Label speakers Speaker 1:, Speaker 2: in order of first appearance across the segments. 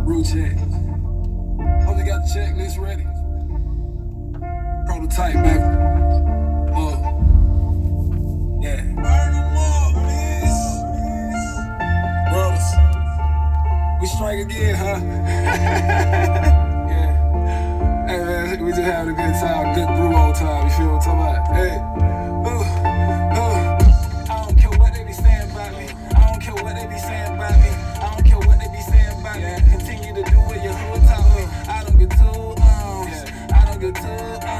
Speaker 1: Root check. Oh, they got the checklist ready. Prototype, baby. Yeah. Burn them up, brothers. We strike again, huh? Yeah. Hey, man, we just having a good time, good brew old time. You feel what I'm talking about? Hey. I don't care what they be saying about me. I don't care what they be saying about me. I don't care what they be saying about me. Continue to do what your hood taught me. I don't get too I don't get too I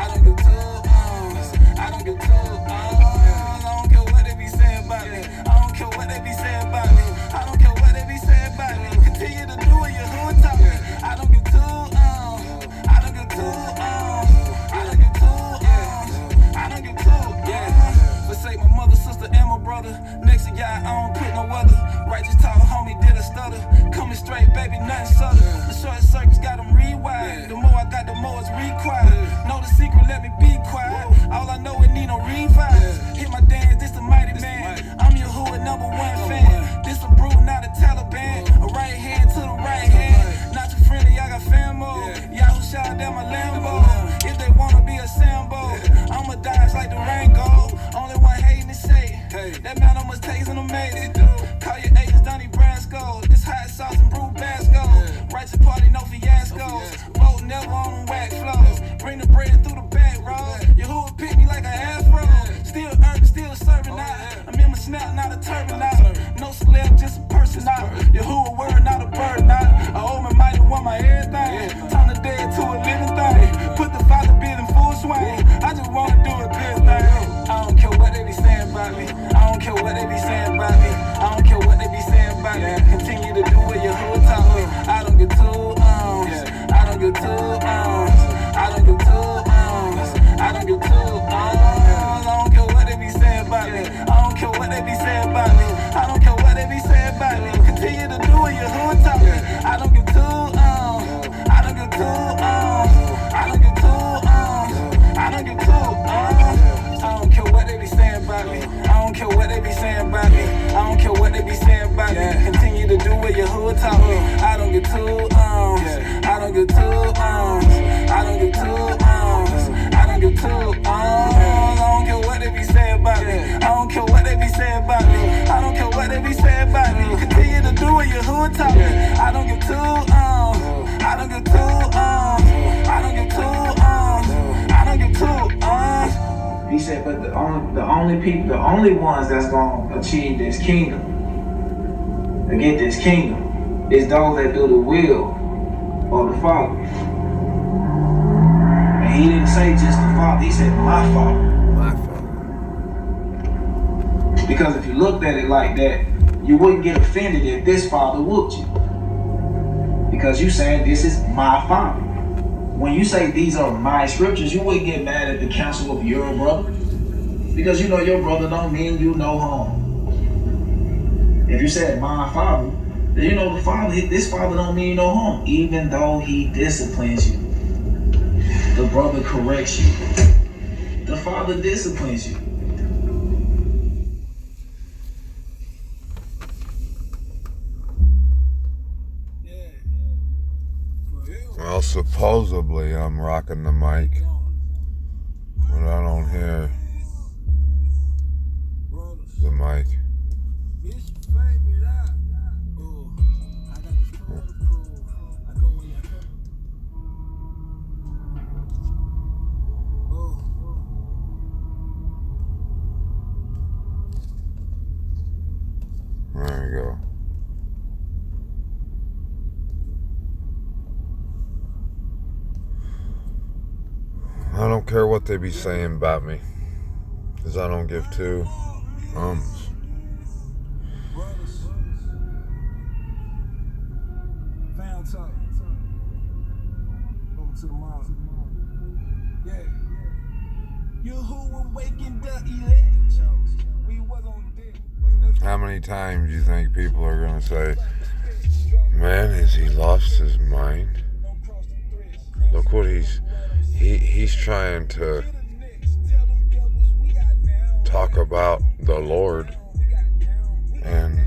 Speaker 1: don't get too I don't get too I don't care what they be saying about me. I don't care what they be saying about me. I don't care what they be saying about me. Continue to do what your hood taught me. I don't get too I don't get too I don't get too I don't get too Forsake my mother, sister, and my brother. Next to y'all, I don't put no other. Righteous talk, homie, did a stutter. Coming straight, baby, nothing subtle. The short circuits got them rewired. The more I got, the more it's required. Know the secret, let me be quiet. All I know, it need no revive. Hit my dance, this the mighty man. I'm your hood #1 fan. This a brew, not a Taliban. A right hand to the right hand. Not too friendly, I got fan mode. Y'all who shot down my Lambo. If they wanna be a Sambo, I'ma dodge like the Rango. Only one hating is Satan. That man almost takes an amazing. Call your agents Donnie Brasco. This hot sauce and brew Basco. Righteous party, no fiascos. Vote never on them wax flows. Bring the bread through the back road. Your hood pick me like a afro. Still urban, still serving out. I'm in my snap, not a turban out. No celeb, just a person out. Your hood a word, not a bird out. I owe my mighty want my everything. Turn the dead to a living thing. Put the father bid in full swing. I just wanna do it this thing. I don't care what they be saying about me. I don't care what they be saying about me. I don't care what they be saying about me. Continue to do what your hood taught me. I don't get too I don't get too I don't get too I don't get too I don't care what they be saying about me. I don't care what they be saying about me. I don't care what they be saying about me. Continue to do what your hood taught me. I don't get too I don't get too I don't get too I don't get too I don't care what they be saying about me. I don't care what they be saying about me. I don't care what they be saying about me. Continue to do what your hood taught me. I don't get too I don't get too I don't get too I don't get too I don't care what they be saying about me. I don't care what they be saying about me. I don't care what they be saying about me. Continue to do what your hood taught me. I don't get too I don't get too I don't get too I don't get too
Speaker 2: He said, but the only ones that's gonna achieve this kingdom, to get this kingdom, is those that do the will of the Father. And he didn't say just the Father, he said my Father.
Speaker 1: My father.
Speaker 2: Because if you looked at it like that, you wouldn't get offended if this Father whooped you. Because you saying this is my Father. When you say these are my scriptures, you wouldn't get mad at the counsel of your brother. Because you know your brother don't mean you no harm. If you said my Father, then you know the Father, this Father don't mean no harm. Even though he disciplines you, the brother corrects you, the Father disciplines you.
Speaker 3: Well, supposedly I'm rocking the mic, but I don't hear the mic. There we go. I don't care what they be saying about me, because I don't give two ums.
Speaker 1: Found talk. Over to the mall. Yeah. You who awakened the elect. We was on deck.
Speaker 3: How many times do you think people are going to say, man, has he lost his mind? Look what he's trying to talk about the Lord and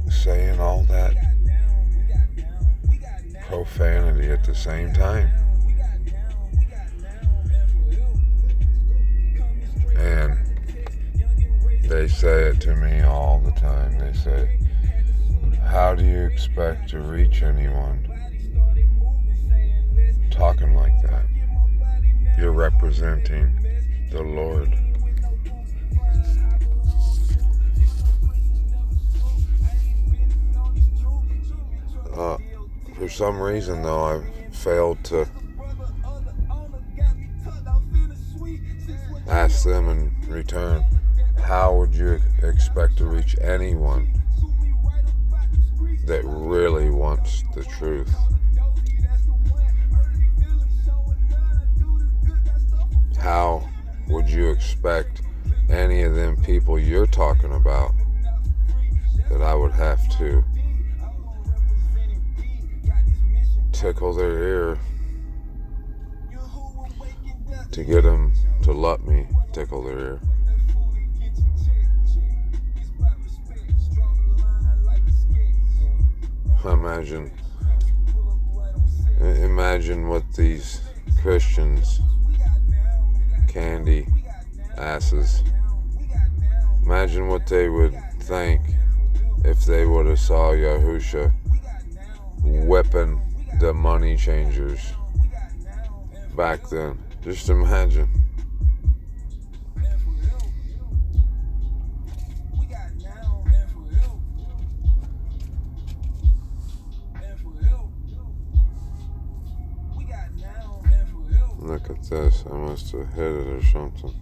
Speaker 3: saying all that the same time. And they say it to me all the time. They say, how do you expect to reach anyone talking like that? You're representing the Lord. For some reason, though, I've failed to ask them in return, how would you expect to reach anyone that really wants the truth? How would you expect any of them people you're talking about that I would have to tickle their ear to get them to let me tickle their ear? Imagine what these Christians, candy asses, imagine what they would think if they would have saw Yahusha whipping the money changers back then. Just imagine. Look at this. I must have hit it or something.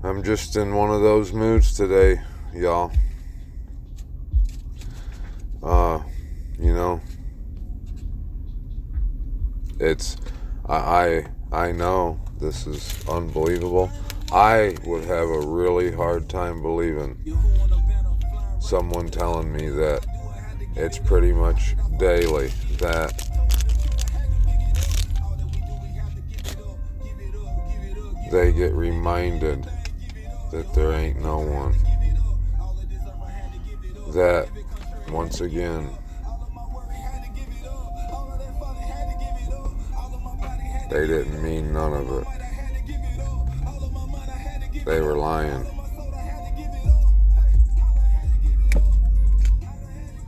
Speaker 3: I'm just in one of those moods today, y'all. You know, it's, I know this is unbelievable. I would have a really hard time believing someone telling me that it's pretty much daily that they get reminded that there ain't no one. That, once again, they didn't mean none of it. They were lying.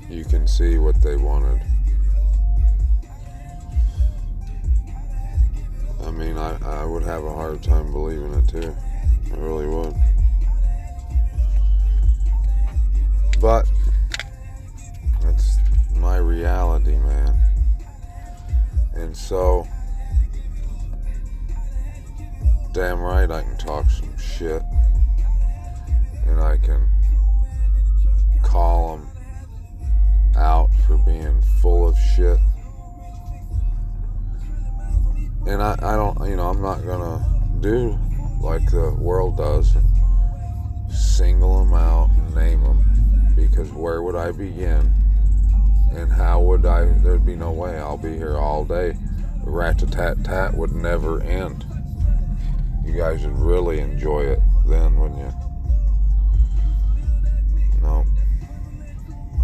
Speaker 3: You can see what they wanted. I mean, I would have a hard time believing it too. I really would. But that's my reality, man. And so, damn right I can talk some shit. And I can call them out for being full of shit. And I don't, I'm not gonna do like the world does and single them out and name them, because where would I begin? And how would I? There'd be no way. I'll be here all day. Rat-a-tat-tat would never end. You guys would really enjoy it then, wouldn't you?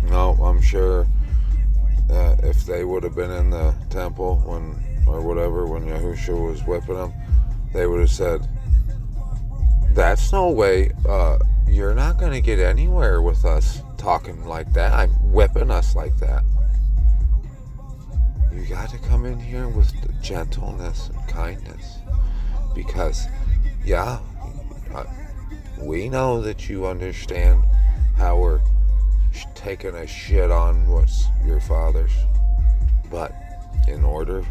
Speaker 3: No, I'm sure that if they would have been in the temple when Yahusha was whipping them, they would have said, that's no way, you're not going to get anywhere with us talking like that. I'm whipping us like that. You got to come in here with gentleness and kindness, because, we know that you understand how we're taking a shit on what's your father's, but in order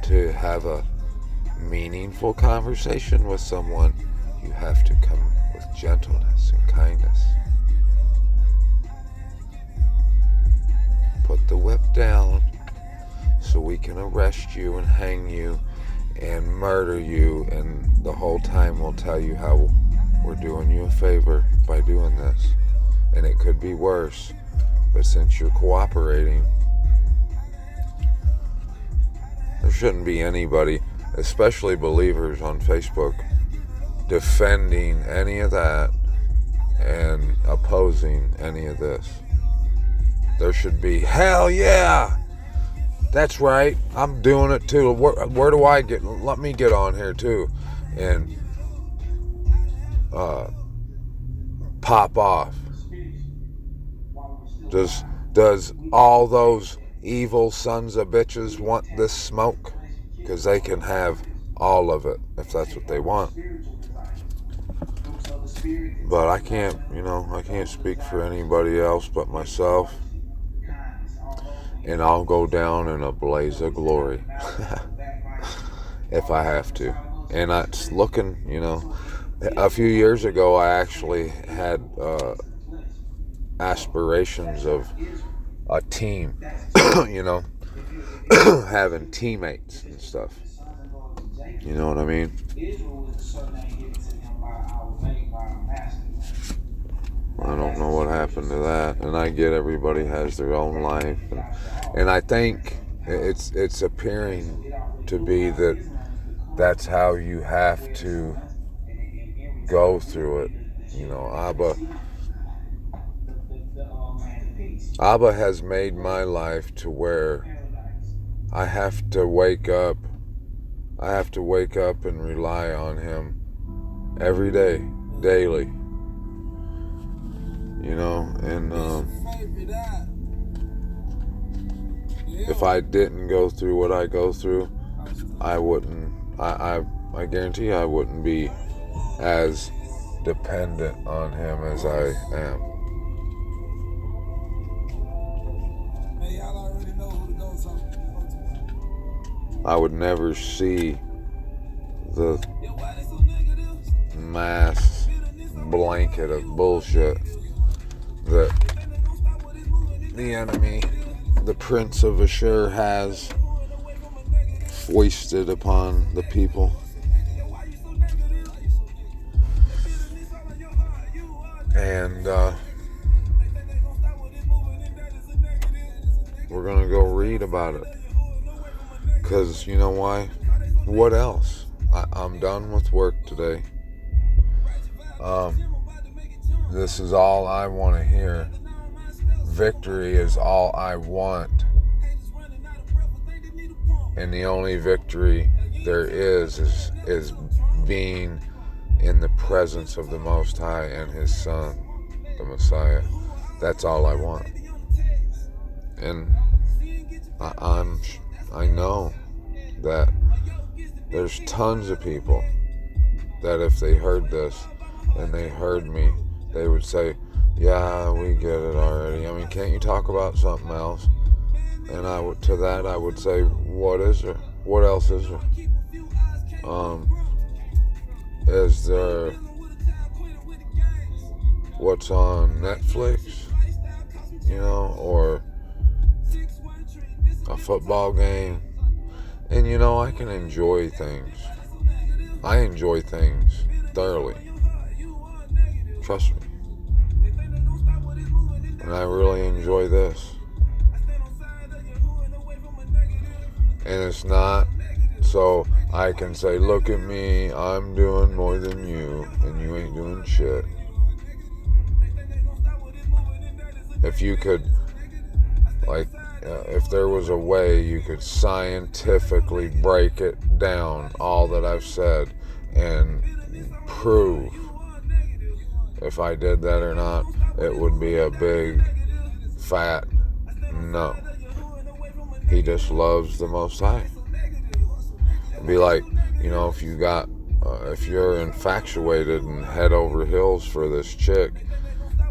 Speaker 3: to have a meaningful conversation with someone, you have to come with gentleness and kindness. Put the whip down so we can arrest you and hang you and murder you, and the whole time we'll tell you how we're doing you a favor by doing this. And it could be worse, but since you're cooperating, there shouldn't be anybody, especially believers on Facebook, defending any of that and opposing any of this. There should be, hell yeah, That's right. I'm doing it too. Where do I get? Let me get on here too, and pop off. Does all those evil sons of bitches want this smoke? Because they can have all of it if that's what they want. But I can't, I can't speak for anybody else but myself. And I'll go down in a blaze of glory if I have to. And it's looking, a few years ago I actually had aspirations of a team, having teammates and stuff. You know what I mean? I don't know what happened to that, and I get everybody has their own life, and I think it's appearing to be that that's how you have to go through it. Abba has made my life to where I have to wake up and rely on him every day, daily. And if I didn't go through what I go through, I wouldn't, I guarantee I wouldn't be as dependent on him as I am. I would never see the mass blanket of bullshit that the enemy, the Prince of Ashur, has foisted upon the people. And we're gonna go read about it, because you know why? What else? I'm done with work today. This is all I want to hear. Victory is all I want. And the only victory there is being in the presence of the Most High and His Son, the Messiah. That's all I want. And I know that there's tons of people that if they heard this and they heard me, they would say, yeah, we get it already. I mean, can't you talk about something else? And I would say, what is there? What else is there? Is there what's on Netflix? Or a football game? And I can enjoy things. I enjoy things thoroughly. Trust me. And I really enjoy this. And it's not so I can say, look at me, I'm doing more than you, and you ain't doing shit. If you could, if there was a way you could scientifically break it down, all that I've said, and prove if I did that or not, it would be a big, fat no. He just loves the Most High. It'd be like, if you got, if you're infatuated and head over heels for this chick,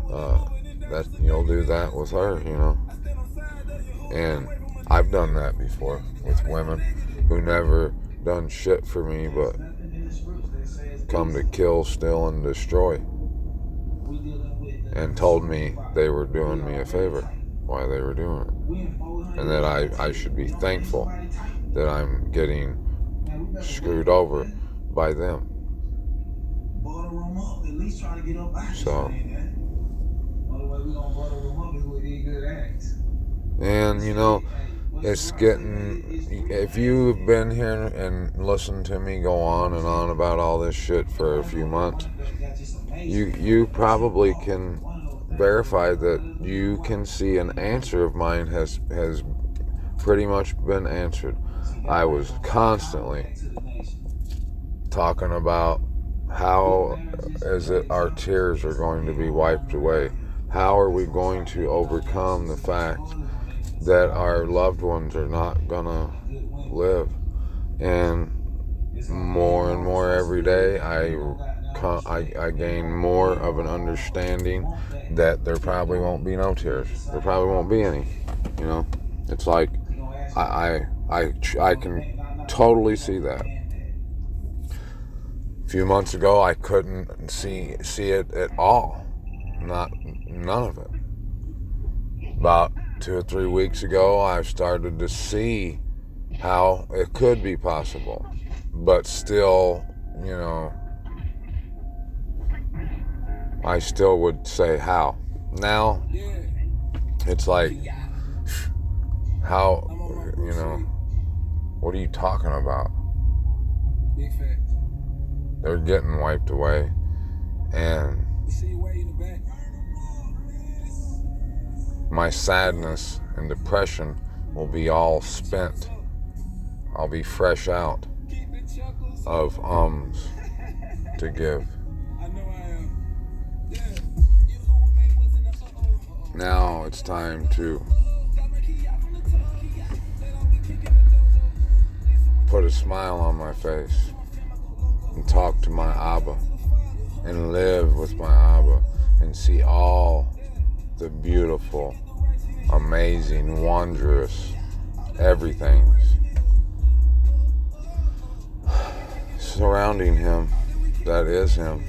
Speaker 3: that you'll do that with her, And I've done that before with women who never done shit for me, but come to kill, steal, and destroy. And told me they were doing me a favor, why they were doing it. And that I should be thankful that I'm getting screwed over by them. So, and it's getting, if you've been here and listened to me go on and on about all this shit for a few months, you probably can verify that you can see an answer of mine has pretty much been answered. I was constantly talking about how is it our tears are going to be wiped away. How are we going to overcome the fact that our loved ones are not gonna live? And more every day, I gain more of an understanding that there probably won't be no tears. There probably won't be any. You know, it's like I can totally see that. A few months ago, I couldn't see it at all. None of it. About 2 or 3 weeks ago, I started to see how it could be possible, but still, you know, I still would say how. Now, it's like, how, you know, what are you talking about? They're getting wiped away, and my sadness and depression will be all spent. I'll be fresh out of to give. Now it's time to put a smile on my face and talk to my Abba and live with my Abba and see all the beautiful, amazing, wondrous everything's surrounding him that is him.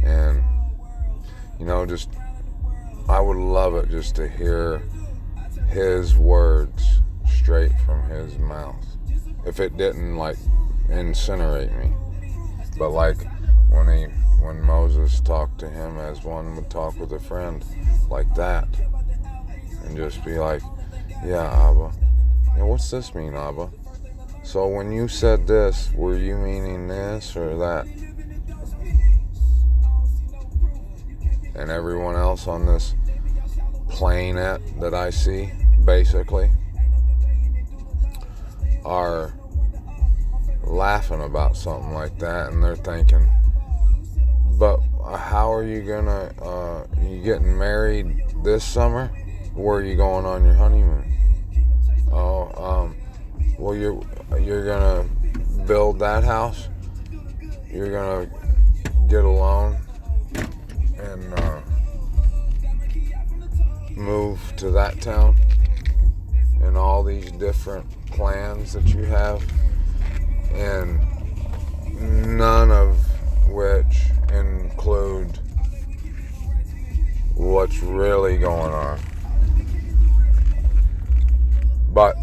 Speaker 3: And you know, just I would love it just to hear his words straight from his mouth. If it didn't like incinerate me, but like when Moses talked to him as one would talk with a friend, like that, and just be like, yeah, Abba, yeah, what's this mean, Abba? So when you said this, were you meaning this or that? And everyone else on this planet that I see, basically, are laughing about something like that, and they're thinking, but how are you gonna, you getting married this summer? Where are you going on your honeymoon? Oh, well, you're gonna build that house? You're gonna get a loan and move to that town? And all these different plans that you have, and none of which include what's really going on. But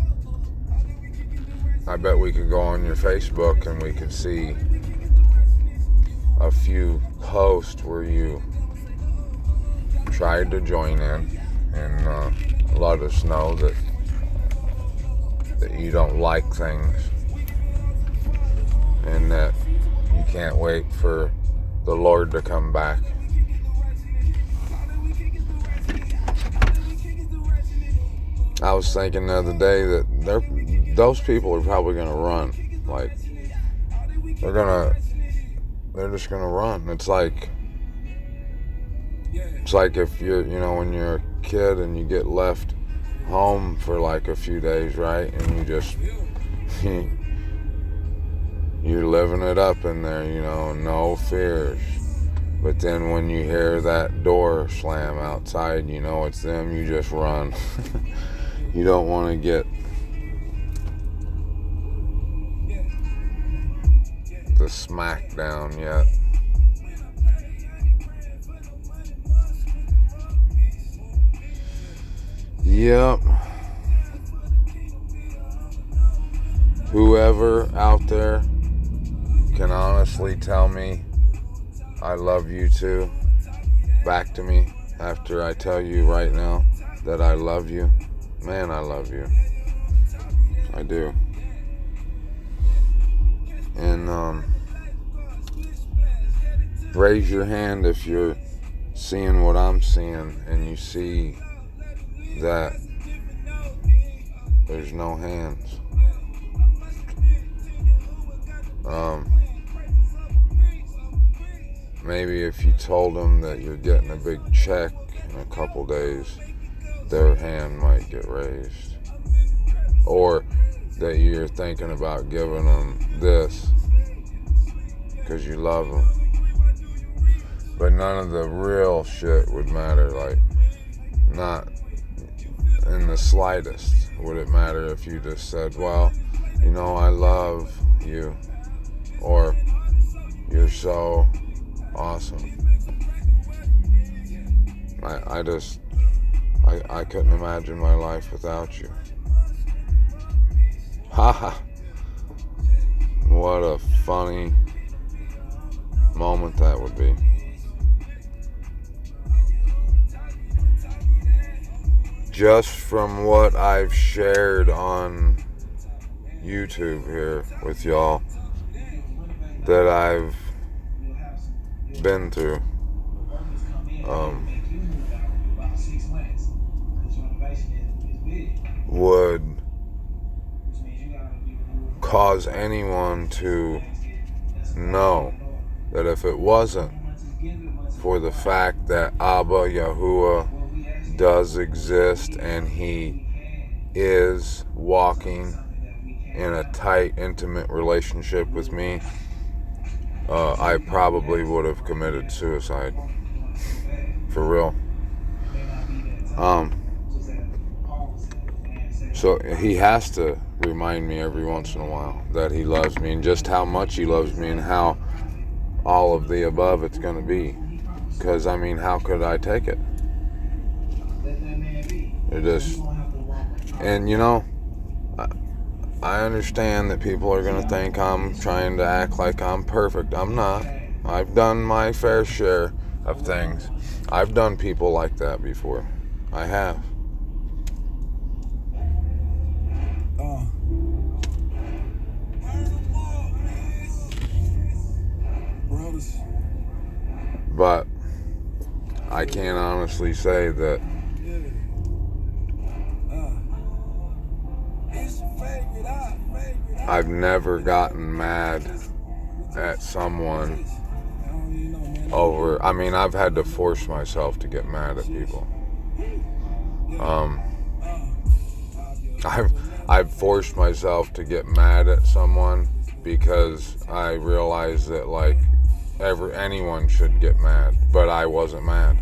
Speaker 3: I bet we could go on your Facebook and we could see a few posts where you tried to join in and let us know that you don't like things and that you can't wait for the Lord to come back. I was thinking the other day that those people are probably going to run. Like, they're just going to run. It's like if you're, you know, when you're a kid and you get left home for like a few days, right? And you just, you're living it up in there, you know, no fears. But then when you hear that door slam outside, you know it's them, you just run. You don't want to get the smack down yet. Yep. Whoever out there can honestly tell me I love you too back to me after I tell you right now that I love you, man, I love you. I do. And raise your hand if you're seeing what I'm seeing and you see that There's no hands. Maybe if you told them that you're getting a big check in a couple days, their hand might get raised. Or that you're thinking about giving them this because you love them. But none of the real shit would matter, like, not in the slightest would it matter if you just said, well, you know, I love you, or you're so awesome. I couldn't imagine my life without you. Haha. What a funny moment that would be. Just from what I've shared on YouTube here with y'all that I've been through, would cause anyone to know that if it wasn't for the fact that Abba Yahuwah does exist and he is walking in a tight, intimate relationship with me, I probably would have committed suicide. For real. So he has to remind me every once in a while that he loves me and just how much he loves me and how all of the above it's going to be. Because, I mean, how could I take it? It just... And, you know, I understand that people are going to think I'm trying to act like I'm perfect. I'm not. I've done my fair share of things. I've done people like that before. I have. But I can't honestly say that I've never gotten mad at someone over, I mean, I've had to force myself to get mad at people. I've forced myself to get mad at someone because I realized that, like, anyone should get mad, but I wasn't mad.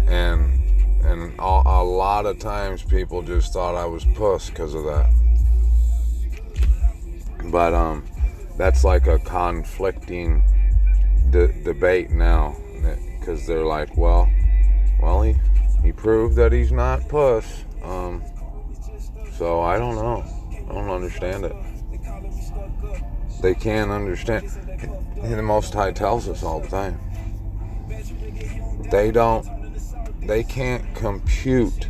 Speaker 3: And a lot of times people just thought I was puss because of that. But that's like a conflicting debate now, because they're like, well, he proved that he's not puss. So I don't know. I don't understand it. They can't understand. The Most High tells us all the time. They can't compute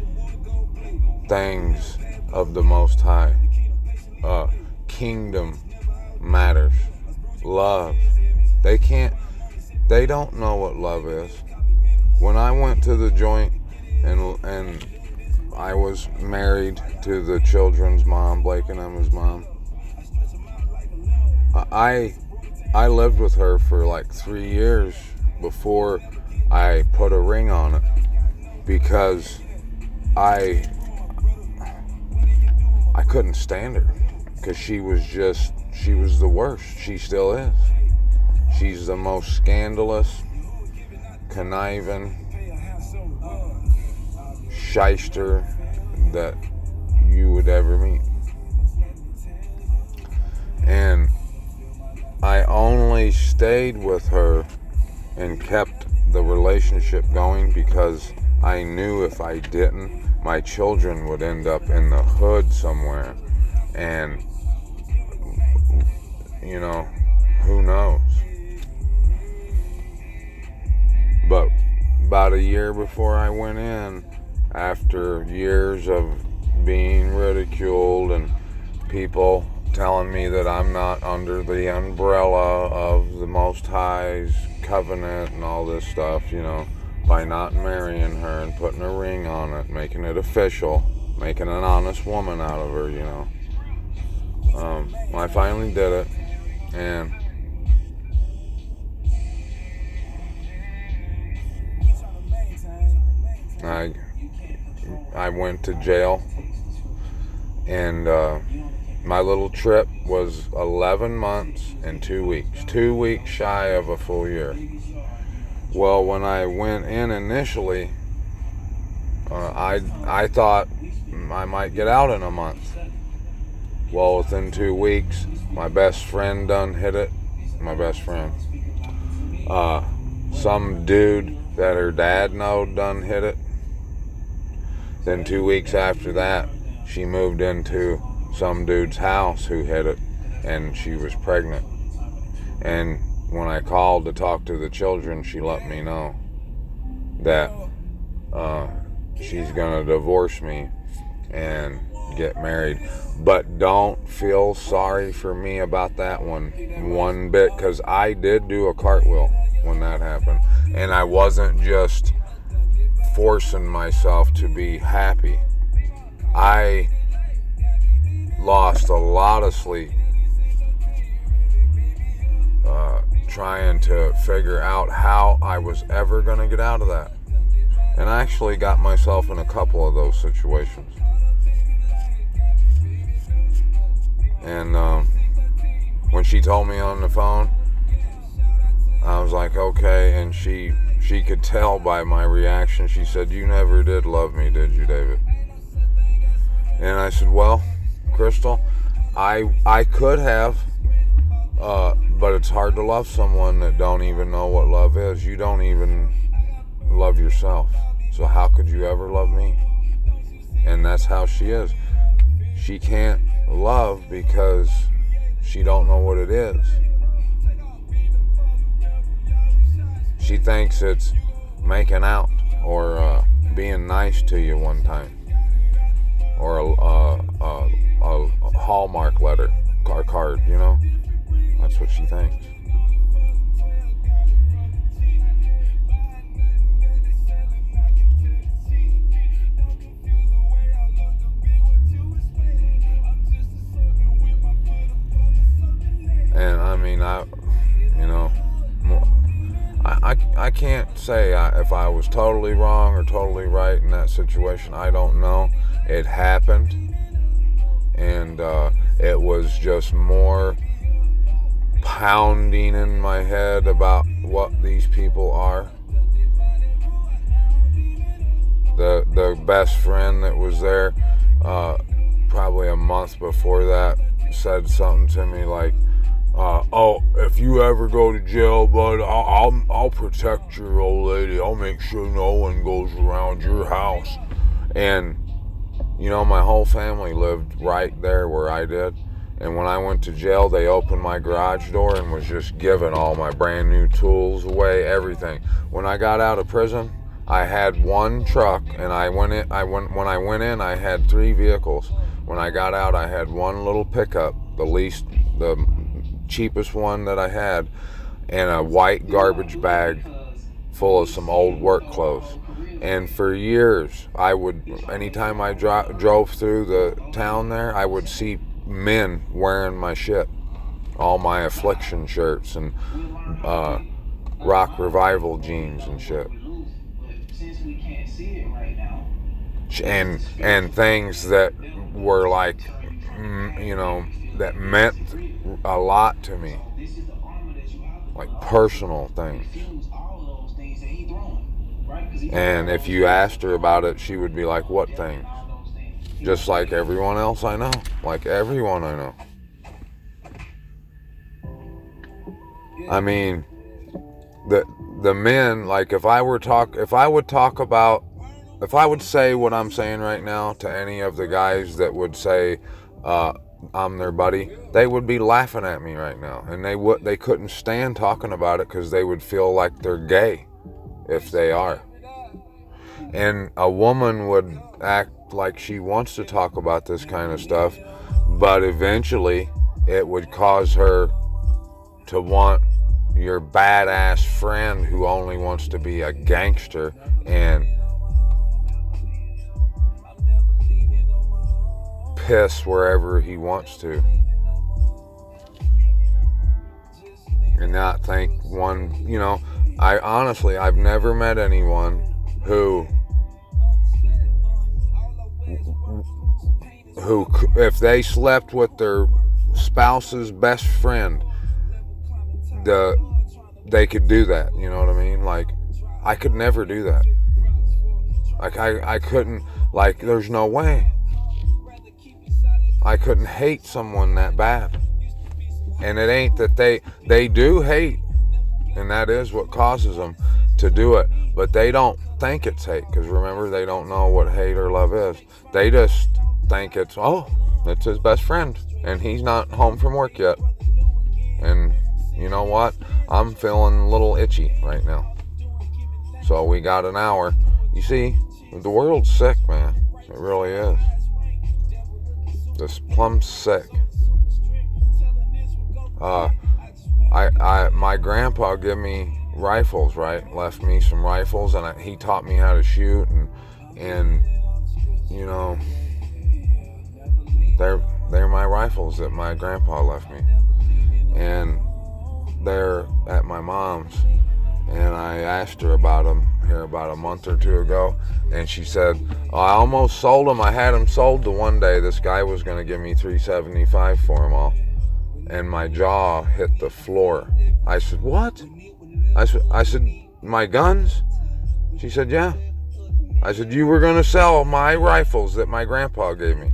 Speaker 3: things of the Most High. Kingdom matters. Love. They don't know what love is. When I went to the joint and I was married to the children's mom, Blake and Emma's mom, I lived with her for like 3 years before I put a ring on it, because I couldn't stand her, because she was the worst. She still is. She's the most scandalous, conniving, shyster that you would ever meet. And I only stayed with her and kept the relationship going because I knew if I didn't, my children would end up in the hood somewhere. And, you know, who knows? But about a year before I went in, after years of being ridiculed and people telling me that I'm not under the umbrella of the Most High's covenant and all this stuff, you know, by not marrying her and putting a ring on it, making it official, making an honest woman out of her, I finally did it, and I went to jail, and my little trip was 11 months and 2 weeks. 2 weeks shy of a full year. Well, when I went in initially, I thought I might get out in a month. Well, within 2 weeks, my best friend done hit it. My best friend. Some dude that her dad knowed done hit it. Then 2 weeks after that, she moved into some dude's house who hit it, and she was pregnant. And when I called to talk to the children, she let me know that she's gonna divorce me and get married. But don't feel sorry for me about that one bit, because I did do a cartwheel when that happened, and I wasn't just forcing myself to be happy. I lost a lot of sleep trying to figure out how I was ever going to get out of that. And I actually got myself in a couple of those situations. And when she told me on the phone, I was like, okay. And she could tell by my reaction. She said, "You never did love me, did you, David?" And I said, "Well, Crystal, I could have, but it's hard to love someone that don't even know what love is. You don't even love yourself. So how could you ever love me?" And that's how she is. She can't love because she don't know what it is. She thinks it's making out or being nice to you one time, or a Hallmark letter, card, That's what she thinks. And I mean, I can't say if I was totally wrong or totally right in that situation. I don't know. It happened, and it was just more pounding in my head about what these people are. The best friend that was there, probably a month before that, said something to me like, "Oh, if you ever go to jail, bud, I'll protect your old lady. I'll make sure no one goes around your house." And my whole family lived right there where I did. And when I went to jail, they opened my garage door and was just giving all my brand new tools away, everything. When I got out of prison, I had one truck, and when I went in, I had 3 vehicles. When I got out, I had one little pickup, the cheapest one that I had, and a white garbage bag full of some old work clothes. And for years, anytime I drove through the town there, I would see men wearing my shit, all my Affliction shirts and Rock Revival jeans and shit, and things that were like, that meant a lot to me, like personal things. And if you asked her about it, she would be like, "What things?" Just like everyone else I know. Like everyone I know. I mean, the men, like if I would say what I'm saying right now to any of the guys that would say I'm their buddy, they would be laughing at me right now, and they couldn't stand talking about it because they would feel like they're gay if they are. And a woman would act like she wants to talk about this kind of stuff, but eventually it would cause her to want your badass friend who only wants to be a gangster and piss wherever he wants to. And not think one, I've never met anyone who, if they slept with their spouse's best friend, they could do that, you know what I mean? Like, I could never do that. Like, I couldn't, like, there's no way. I couldn't hate someone that bad. And it ain't that they do hate, and that is what causes them to do it, but they don't think it's hate, because remember, they don't know what hate or love is. They just think it's his best friend, and he's not home from work yet. And you know what? I'm feeling a little itchy right now. So we got an hour. You see, the world's sick, man. It really is. This plumb sick. My grandpa gave me rifles, right? Left me some rifles, and he taught me how to shoot, and they're my rifles that my grandpa left me, and they're at my mom's, and I asked her about them here about a month or two ago, and she said, I almost sold them. I had them sold to one day. This guy was going to give me $375 for them all. And my jaw hit the floor. I said, what? I said, my guns? She said, yeah. I said, you were going to sell my rifles that my grandpa gave me.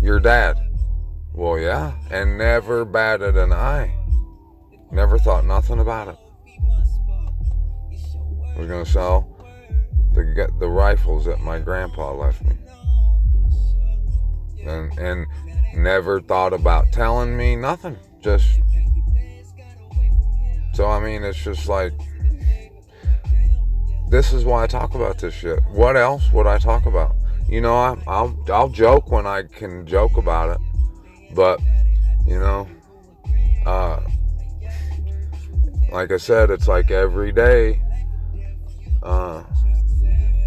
Speaker 3: Your dad. Well, yeah. And never batted an eye. Never thought nothing about it. We're going to sell the rifles that my grandpa left me. And never thought about telling me nothing. Just, so I mean, it's just like, this is why I talk about this shit. What else would I talk about? I'll joke when I can joke about it, but like I said, it's like every day,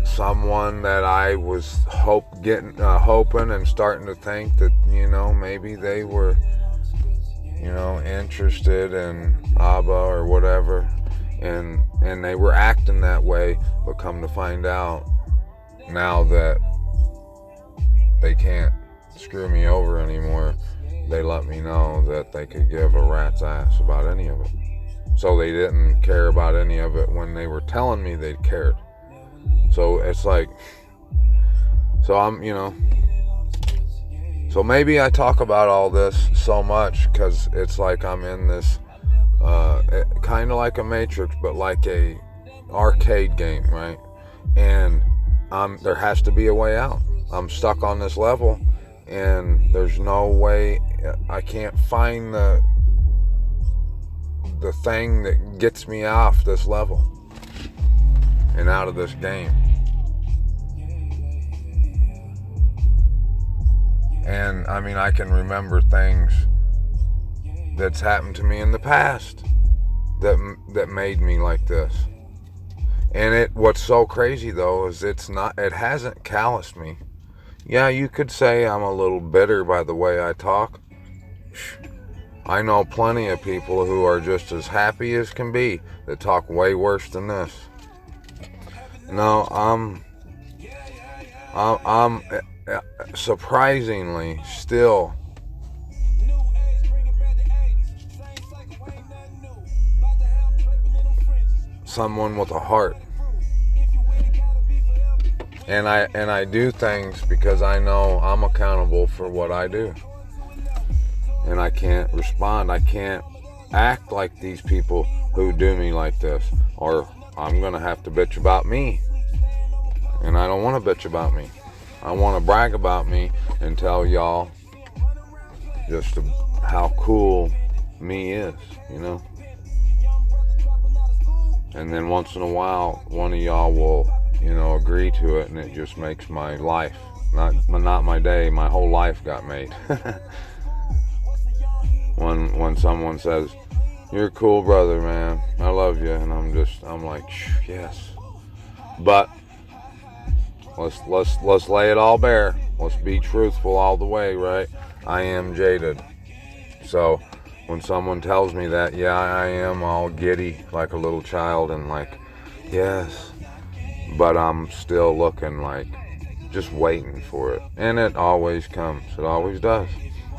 Speaker 3: someone that I was hoping and starting to think that, maybe they were, interested in Abba or whatever, and they were acting that way, but come to find out now that they can't screw me over anymore, they let me know that they could give a rat's ass about any of it. So they didn't care about any of it when they were telling me they cared. So it's like, so I'm, so maybe I talk about all this so much because it's like I'm in this, kind of like a Matrix, but like a arcade game, right? And there has to be a way out. I'm stuck on this level, and there's no way. I can't find the thing that gets me off this level and out of this game. And I mean, I can remember things that's happened to me in the past that made me like this. And what's so crazy though is it hasn't calloused me. Yeah, you could say I'm a little bitter by the way I talk. I know plenty of people who are just as happy as can be that talk way worse than this. No, I'm surprisingly still someone with a heart. And I do things because I know I'm accountable for what I do. And I can't respond. I can't act like these people who do me like this, or I'm going to have to bitch about me. And I don't want to bitch about me. I want to brag about me and tell y'all just how cool me is, And then once in a while, one of y'all will, agree to it, and it just makes my life, not my day, my whole life got made. When someone says, "You're a cool brother, man. I love you," and I'm like, yes. But let's lay it all bare. Let's be truthful all the way, right? I am jaded. So when someone tells me that, yeah, I am all giddy like a little child and like, yes, but I'm still looking like, just waiting for it. And it always comes. It always does.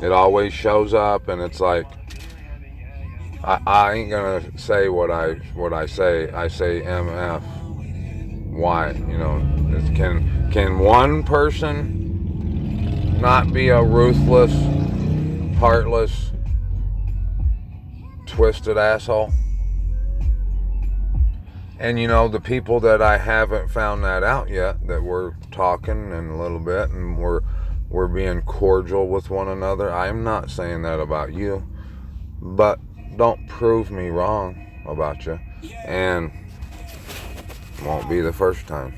Speaker 3: It always shows up, and it's like, I ain't gonna say what I say. I say MF. Why? Can one person not be a ruthless, heartless, twisted asshole? And the people that I haven't found that out yet, that we're talking in a little bit and we're being cordial with one another, I'm not saying that about you, but don't prove me wrong about you. And won't be the first time.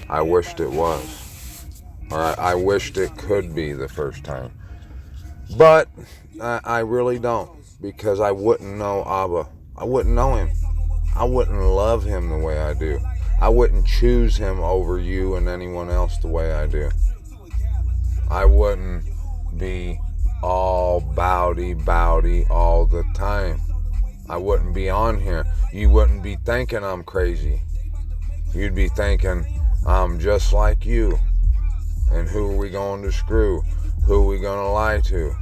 Speaker 3: I wished it was. Or I wished it could be the first time. But I really don't, because I wouldn't know Abba. I wouldn't know him. I wouldn't love him the way I do. I wouldn't choose him over you and anyone else the way I do. I wouldn't be all bowdy all the time. I wouldn't be on here. You wouldn't be thinking I'm crazy. You'd be thinking I'm just like you. And who are we going to screw? Who are we going to lie to?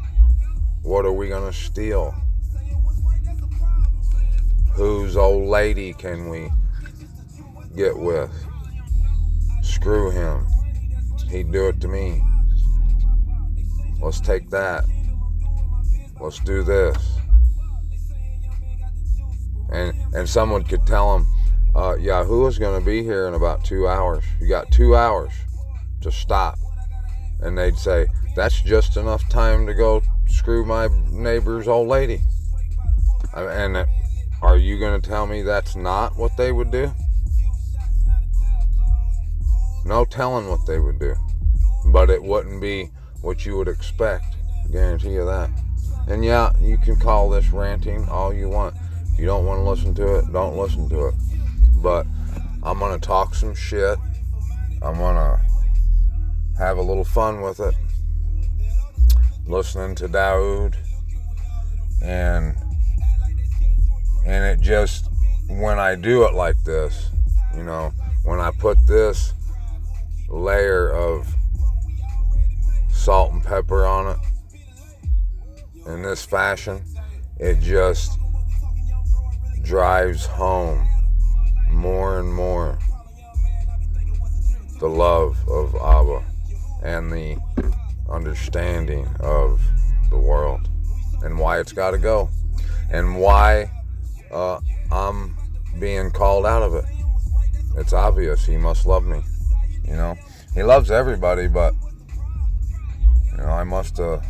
Speaker 3: What are we going to steal? Whose old lady can we get with? Screw him. He'd do it to me. Let's take that. Let's do this. And someone could tell him, Yahuwah's going to be here in about 2 hours. You got 2 hours to stop. And they'd say, that's just enough time to go screw my neighbor's old lady. And are you going to tell me that's not what they would do? No telling what they would do. But it wouldn't be what you would expect. I guarantee you that. And yeah, you can call this ranting all you want. If you don't want to listen to it, don't listen to it. But I'm going to talk some shit. I'm going to have a little fun with it. Listening to Daoud. And it just, when I do it like this, when I put this layer of salt and pepper on it in this fashion, it just drives home more and more the love of Abba and the understanding of the world and why it's got to go and why I'm being called out of it. It's obvious. He must love me. He loves everybody, but I must have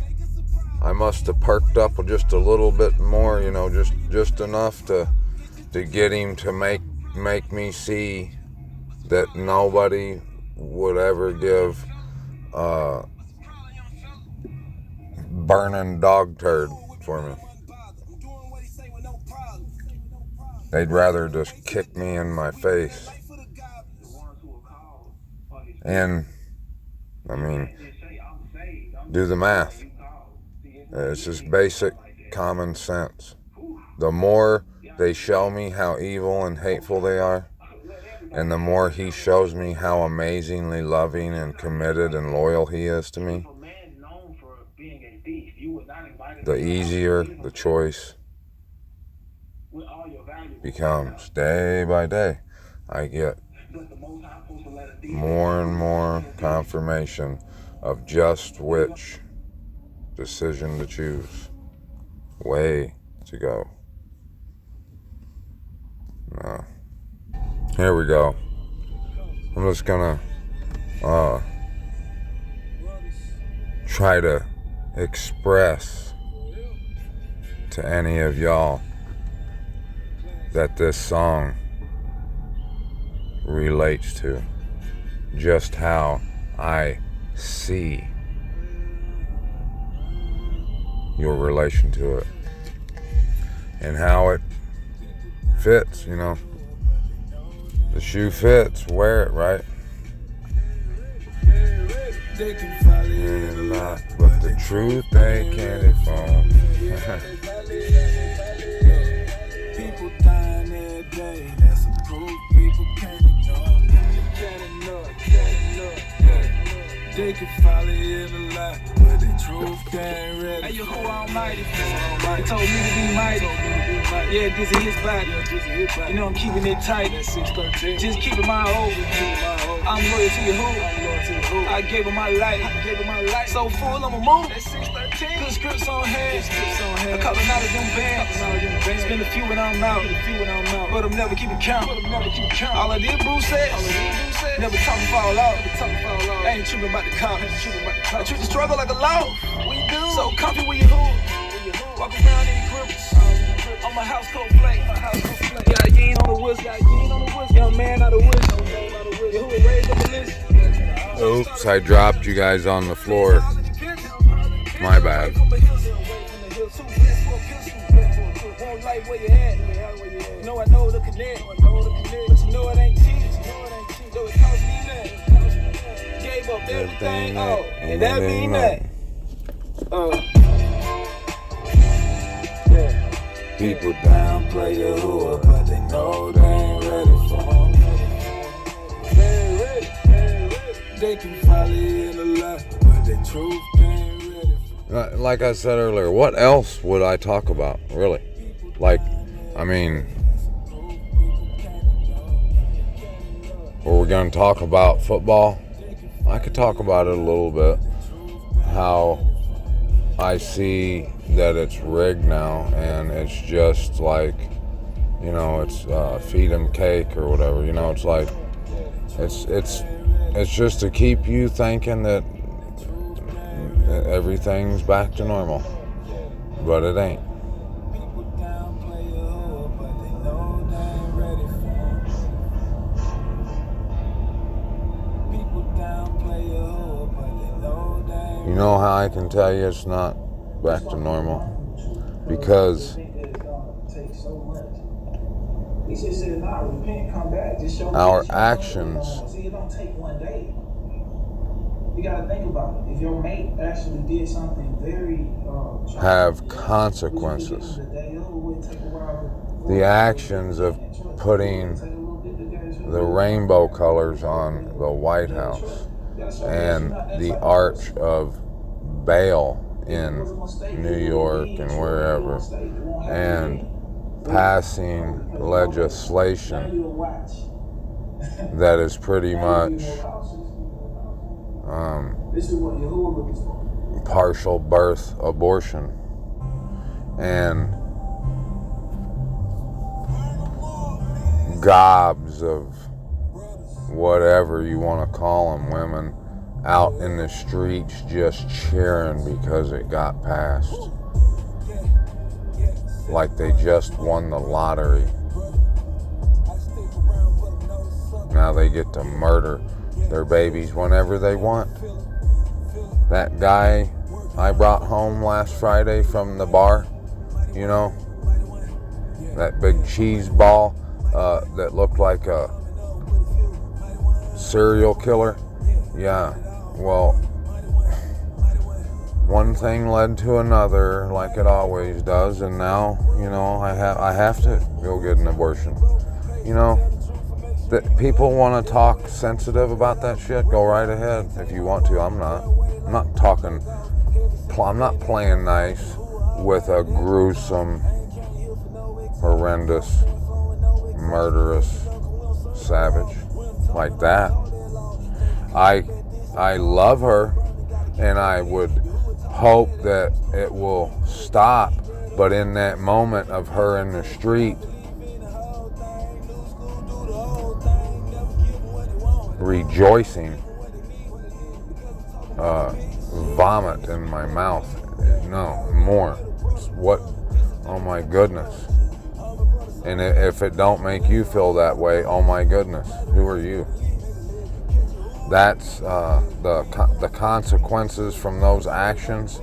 Speaker 3: perked up just a little bit more, just enough to get him to make me see that nobody would ever give burning dog turd for me. They'd rather just kick me in my face. And, do the math. It's just basic common sense. The more they show me how evil and hateful they are, and the more he shows me how amazingly loving and committed and loyal he is to me, the easier the choice becomes. Day by day, I get more and more confirmation of just which decision to choose, way to go. No. Here we go. I'm just gonna try to express to any of y'all that this song relates to, just how I see your relation to it and how it fits. The shoe fits, wear it, right?
Speaker 1: They can follow
Speaker 3: And
Speaker 1: it
Speaker 3: a
Speaker 1: a
Speaker 3: lot,
Speaker 1: lot,
Speaker 3: but the truth they can't inform.
Speaker 1: People dying every day, that's some proof people can't ignore. They can follow it a lot, but the truth can't ready. Hey, Yahuwah Almighty, he told me to be mighty. Yeah, this is his body. You know I'm keeping it tight. Just keeping my over. I'm loyal to Yahuwah. I gave him my life. So full, I'ma move. Good scripts on hand. A couple out of them bands. Spend a few when I'm out. But I'm never keeping count. All I did, Bruce says. Never talk and fall out. I ain't tripping about the cop. I treat the struggle like a law. So comfy with your hood. Walk around in cripples. On my house coat flake. Yeah, you ain't on the woods. Young man out of woods. Your hood raised up a list.
Speaker 3: Oops, I dropped you guys on the floor. My bad.
Speaker 1: You know I know the connect, but you know it ain't cheap. Though it cost me nothing. Gave up everything, and that mean nothing. People downplay Yahuwah, but they know they ain't ready for him. They can follow it a lot, but the truth ain't ready for him.
Speaker 3: Like I said earlier, what else would I talk about, really? Like, I mean, were we going to talk about football? I could talk about it a little bit. How I see that it's rigged now, and it's just like, you know, it's feed 'em cake or whatever. You know, it's like, it's just to keep you thinking that everything's back to normal, but it ain't. You know how I can tell you it's not back to normal? Because our actions
Speaker 2: you gotta think about it. If your mate actually did something very
Speaker 3: have consequences. The actions of putting the rainbow colors on the White House and the Arch of Baal in New York and wherever, and passing legislation that is pretty much partial birth abortion, and gobs of whatever you want to call them, women out in the streets just cheering because it got passed, like they just won the lottery. Now they get to murder their babies whenever they want. That guy I brought home last Friday from the bar, you know, that big cheese ball that looked like a serial killer. Yeah, well, one thing led to another, like it always does, and now, you know, I have to go get an abortion. You know, that people want to talk sensitive about that shit, go right ahead if you want to. I'm not playing nice with a gruesome, horrendous, murderous savage like that. I love her, and I would hope that it will stop, but in that moment of her in the street rejoicing, vomit in my mouth. No, more. What? Oh my goodness. And if it don't make you feel that way, oh my goodness, who are you? That's the consequences from those actions.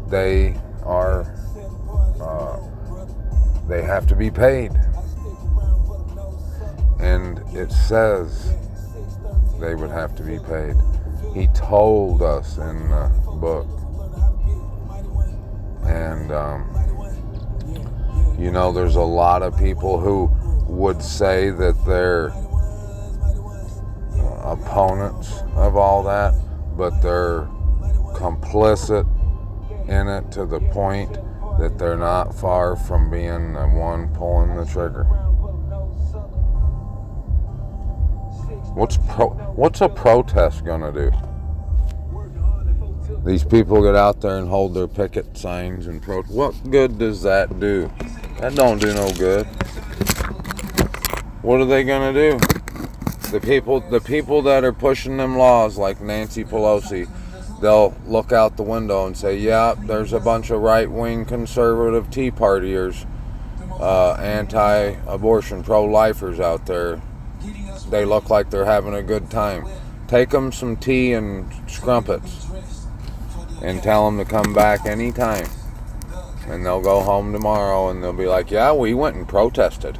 Speaker 3: They are they have to be paid. And it says they would have to be paid. He told us in the book. And, you know, there's a lot of people who would say that they're opponents of all that, but they're complicit in it to the point that they're not far from being the one pulling the trigger. What's a protest gonna do? These people get out there and hold their picket signs and what good does that do? That don't do no good. What are they gonna do? The people that are pushing them laws, like Nancy Pelosi, they'll look out the window and say, yeah, there's a bunch of right-wing conservative Tea Partiers, anti-abortion, pro-lifers out there. They look like they're having a good time. Take them some tea and scrumpets and tell them to come back anytime. And they'll go home tomorrow and they'll be like, yeah, we went and protested.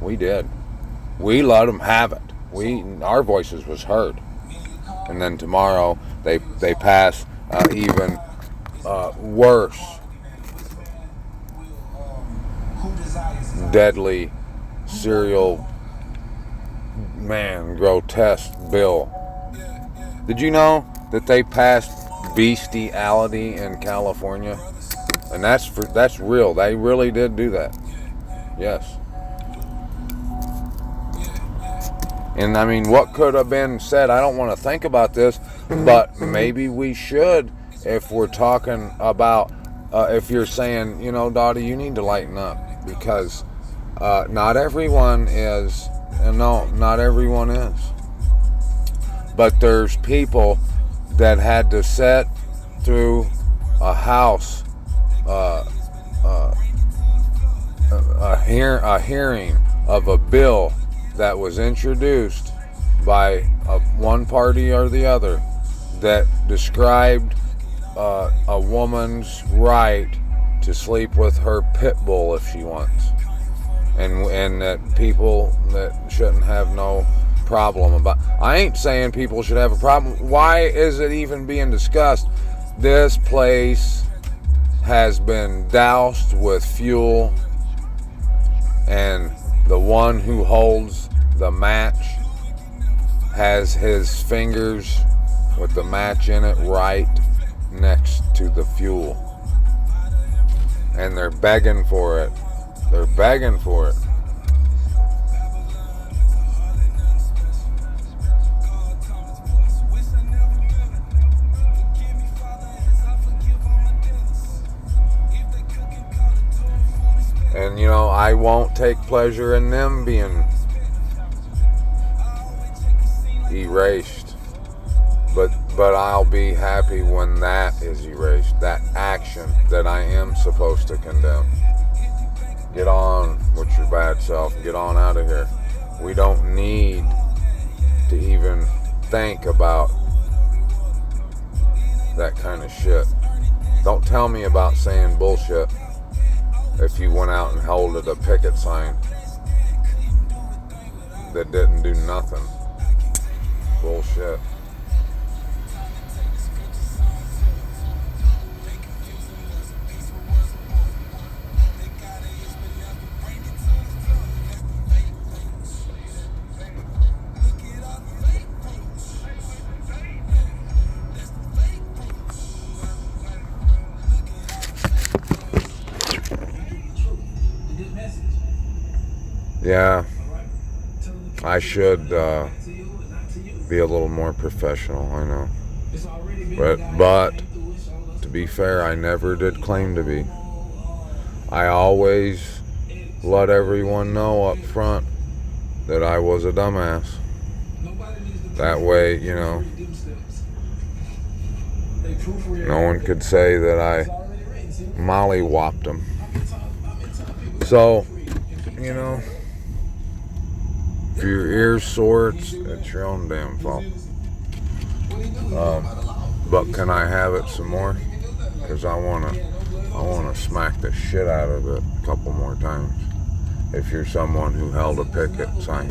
Speaker 3: We did. We let them have it. Our voices was heard. And then tomorrow they pass even worse, deadly, serial, grotesque bill. Did you know that they passed bestiality in California? And that's real. They really did do that. Yes. And I mean, what could have been said? I don't want to think about this, but maybe we should, if we're talking about, if you're saying, you know, Dottie, you need to lighten up, because not everyone is, no, not everyone is. But there's people that had to sit through a house, a hearing of a bill that was introduced by one party or the other that described a woman's right to sleep with her pit bull if she wants, and that people that shouldn't have no problem about. I ain't saying people should have a problem. Why is it even being discussed? This place has been doused with fuel, and the one who holds the match has his fingers with the match in it right next to the fuel. And they're begging for it. They're begging for it. And, you know, I won't take pleasure in them being erased. But I'll be happy when that is erased. That action that I am supposed to condemn. Get on with your bad self. Get on out of here. We don't need to even think about that kind of shit. Don't tell me about saying bullshit if you went out and held a picket sign that didn't do nothing. Bullshit. Yeah, I should be a little more professional, I know. But to be fair, I never did claim to be. I always let everyone know up front that I was a dumbass. That way, you know, no one could say that I mollywopped them. So, you know, if your ear's sore, it's your own damn fault. But can I have it some more? Because I wanna smack the shit out of it a couple more times. If you're someone who held a picket sign.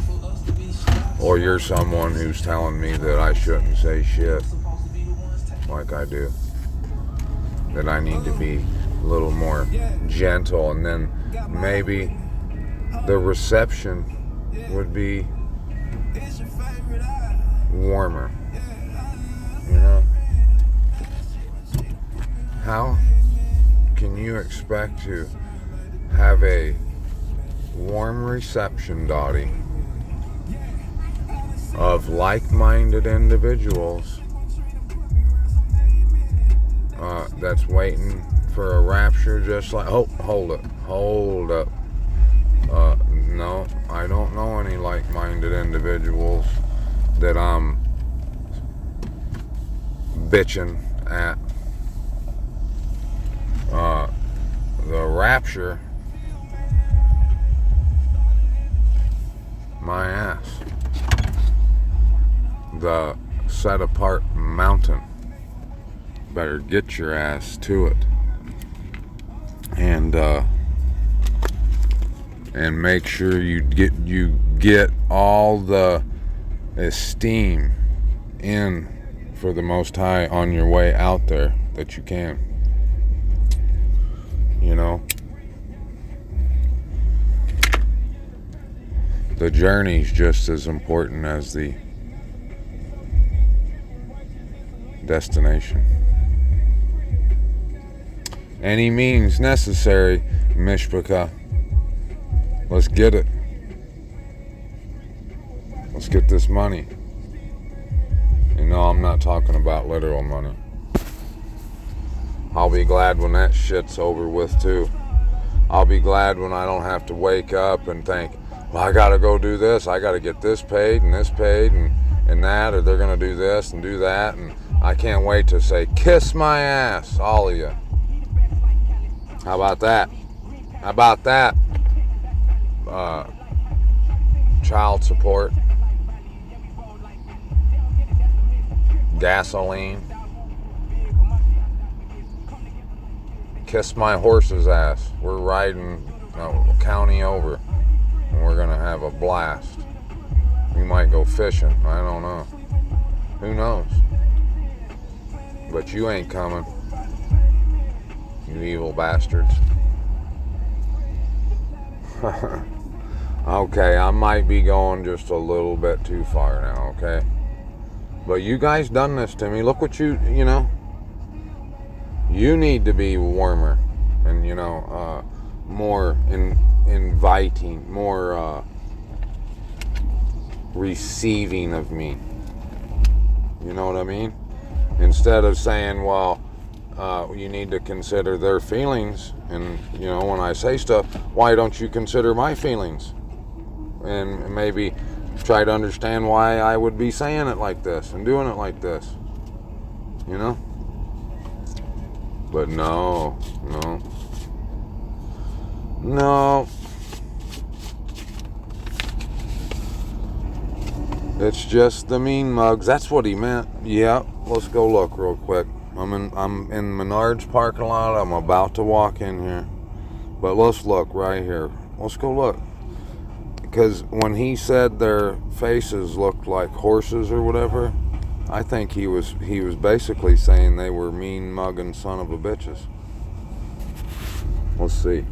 Speaker 3: Or you're someone who's telling me that I shouldn't say shit like I do. That I need to be a little more gentle, and then maybe the reception would be warmer. You know? How can you expect to have a warm reception, Dottie, of like-minded individuals that's waiting for a rapture, just like, oh, hold up. No, I don't know any like-minded individuals that I'm bitching at. The rapture, my ass. The set apart mountain, better get your ass to it, and make sure you get all the esteem in for the Most High on your way out there that you can. You know, the journey's just as important as the destination. Any means necessary, Mishpaka. Let's get it. Let's get this money. You know, I'm not talking about literal money. I'll be glad when that shit's over with too. I'll be glad when I don't have to wake up and think, well, I gotta go do this, I gotta get this paid and that, or they're gonna do this and do that, and I can't wait to say, kiss my ass, all of you. How about that? How about that? Child support, gasoline, kiss my horse's ass. We're riding a county over, and we're gonna have a blast. We might go fishing, I don't know. Who knows? But you ain't coming, you evil bastards. Okay, I might be going just a little bit too far now, okay? But you guys done this to me. Look what you know. You need to be warmer and, more inviting, more receiving of me. You know what I mean? Instead of saying, well, you need to consider their feelings, and when I say stuff, why don't you consider my feelings, and maybe try to understand why I would be saying it like this and doing it like this, but no, it's just the mean mugs. That's what he meant. Yeah, let's go look real quick. I'm in Menards parking lot. I'm about to walk in here, but let's look right here. Let's go look, because when he said their faces looked like horses or whatever, I think he was basically saying they were mean mugging son of a bitches. Let's see.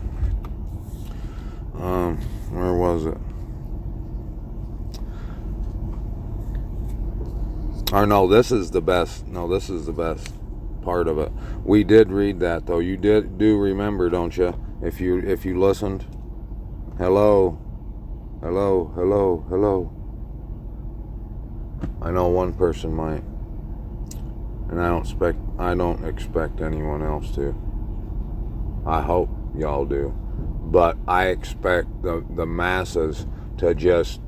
Speaker 3: Where was it? Or no, this is the best. No, this is the best part of it. We did read that though. You do remember, don't you? If you listened. Hello. I know one person might, and I don't expect anyone else to. I hope y'all do, but I expect the masses to just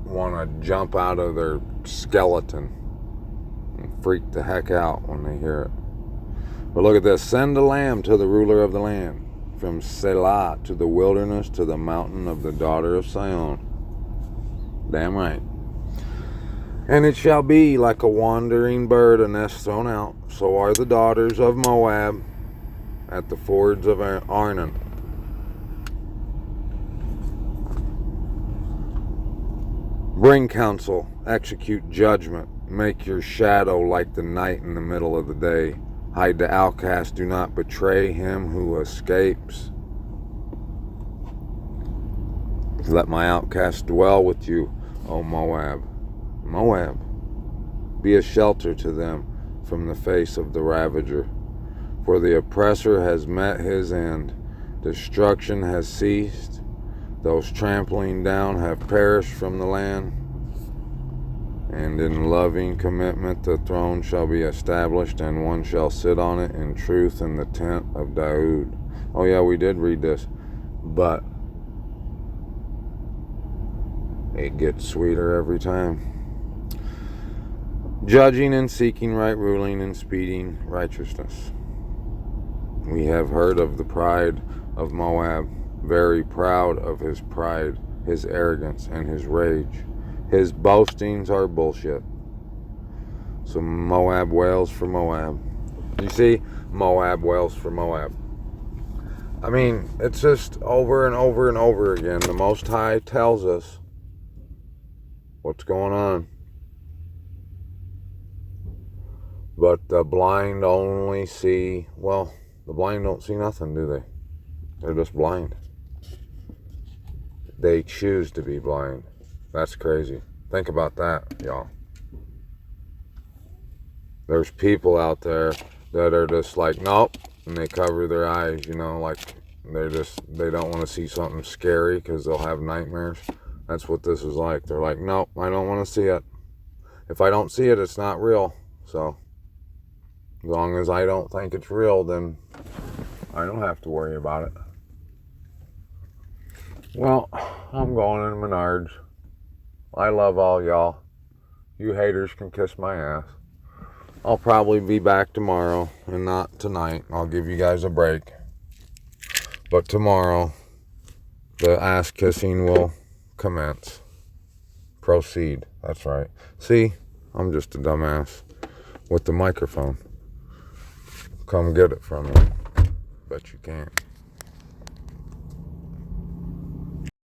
Speaker 3: want to jump out of their skeleton and freak the heck out when they hear it. But look at this. Send a lamb to the ruler of the land, from Selah to the wilderness, to the mountain of the daughter of Sion. Damn right. And it shall be like a wandering bird, a nest thrown out. So are the daughters of Moab at the fords of Arnon. Bring counsel, execute judgment, make your shadow like the night in the middle of the day. Hide the outcast, do not betray him who escapes. Let my outcast dwell with you, O Moab. Moab, be a shelter to them from the face of the ravager. For the oppressor has met his end. Destruction has ceased. Those trampling down have perished from the land. And in loving commitment the throne shall be established, and one shall sit on it in truth in the tent of Daoud. Oh yeah, we did read this. But it gets sweeter every time. Judging and seeking right ruling and speeding righteousness. We have heard of the pride of Moab, very proud of his pride, his arrogance, and his rage. His boastings are bullshit. So Moab wails for Moab. You see, Moab wails for Moab. I mean, it's just over and over and over again. The Most High tells us what's going on. But the blind only see, well, the blind don't see nothing, do they? They're just blind. They choose to be blind. That's crazy. Think about that, y'all. There's people out there that are just like, nope, and they cover their eyes, you know, like they don't want to see something scary because they'll have nightmares. That's what this is like. They're like, nope, I don't want to see it. If I don't see it, it's not real. So as long as I don't think it's real, then I don't have to worry about it. Well, I'm going in Menards. I love all y'all. You haters can kiss my ass. I'll probably be back tomorrow and not tonight. I'll give you guys a break. But tomorrow, the ass kissing will commence. Proceed. That's right. See, I'm just a dumbass with the microphone. Come get it from me. Bet you can't.